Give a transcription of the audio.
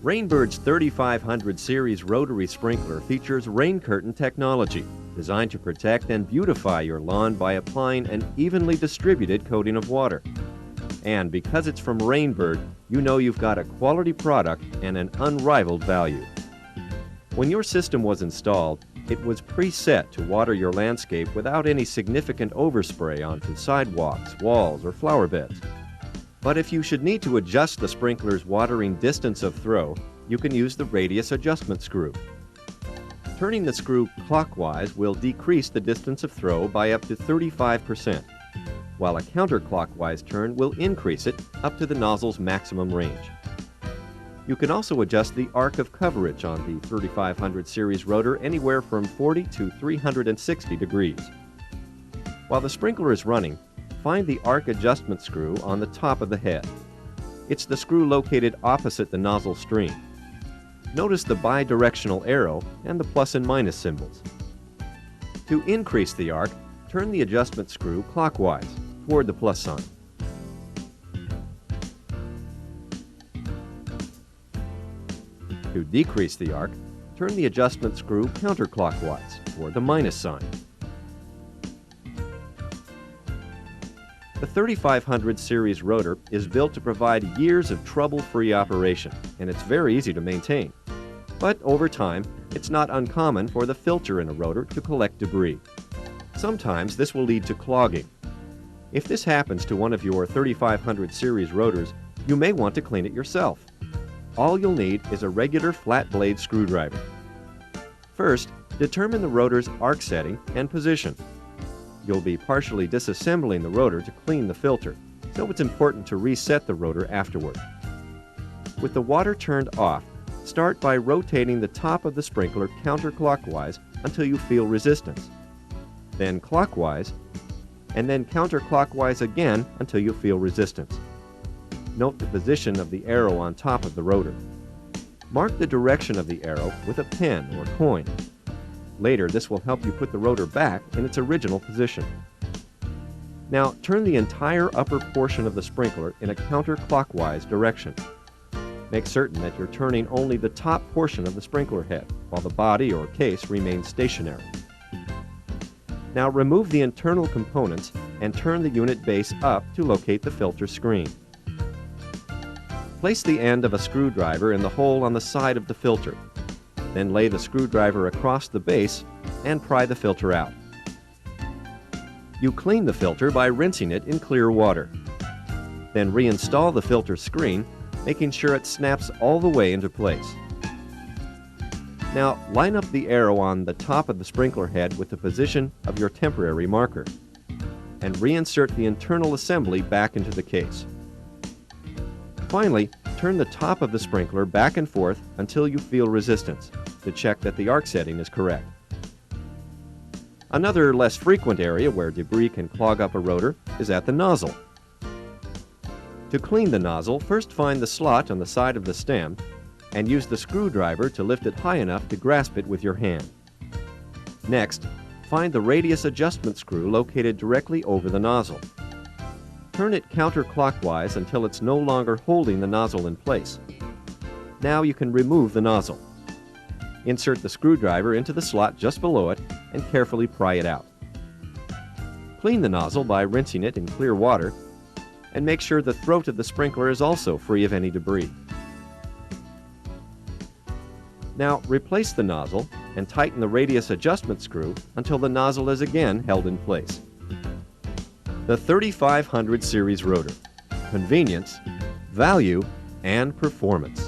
Rainbird's 3500 series rotary sprinkler features rain curtain technology, designed to protect and beautify your lawn by applying an evenly distributed coating of water. And because it's from Rainbird, you know you've got a quality product and an unrivaled value. When your system was installed, it was preset to water your landscape without any significant overspray onto sidewalks, walls, or flower beds. But if you should need to adjust the sprinkler's watering distance of throw, you can use the radius adjustment screw. Turning the screw clockwise will decrease the distance of throw by up to 35%, while a counterclockwise turn will increase it up to the nozzle's maximum range. You can also adjust the arc of coverage on the 3500 series rotor anywhere from 40 to 360 degrees. While the sprinkler is running, find the arc adjustment screw on the top of the head. It's the screw located opposite the nozzle stream. Notice the bidirectional arrow and the plus and minus symbols. To increase the arc, turn the adjustment screw clockwise toward the plus sign. To decrease the arc, turn the adjustment screw counterclockwise toward the minus sign. The 3500 series rotor is built to provide years of trouble-free operation, and it's very easy to maintain. But over time, it's not uncommon for the filter in a rotor to collect debris. Sometimes this will lead to clogging. If this happens to one of your 3500 series rotors, you may want to clean it yourself. All you'll need is a regular flat blade screwdriver. First, determine the rotor's arc setting and position. You'll be partially disassembling the rotor to clean the filter, so it's important to reset the rotor afterward. With the water turned off, start by rotating the top of the sprinkler counterclockwise until you feel resistance, then clockwise, and then counterclockwise again until you feel resistance. Note the position of the arrow on top of the rotor. Mark the direction of the arrow with a pen or coin. Later, this will help you put the rotor back in its original position. Now, turn the entire upper portion of the sprinkler in a counterclockwise direction. Make certain that you're turning only the top portion of the sprinkler head, while the body or case remains stationary. Now remove the internal components and turn the unit base up to locate the filter screen. Place the end of a screwdriver in the hole on the side of the filter. Then lay the screwdriver across the base and pry the filter out. You clean the filter by rinsing it in clear water. Then reinstall the filter screen, making sure it snaps all the way into place. Now line up the arrow on the top of the sprinkler head with the position of your temporary marker, and reinsert the internal assembly back into the case. Finally, turn the top of the sprinkler back and forth until you feel resistance to check that the arc setting is correct. Another less frequent area where debris can clog up a rotor is at the nozzle. To clean the nozzle, first find the slot on the side of the stem and use the screwdriver to lift it high enough to grasp it with your hand. Next, find the radius adjustment screw located directly over the nozzle. Turn it counterclockwise until it's no longer holding the nozzle in place. Now you can remove the nozzle. Insert the screwdriver into the slot just below it and carefully pry it out. Clean the nozzle by rinsing it in clear water, and make sure the throat of the sprinkler is also free of any debris. Now replace the nozzle and tighten the radius adjustment screw until the nozzle is again held in place. The 3500 series rotor. Convenience, value, and performance.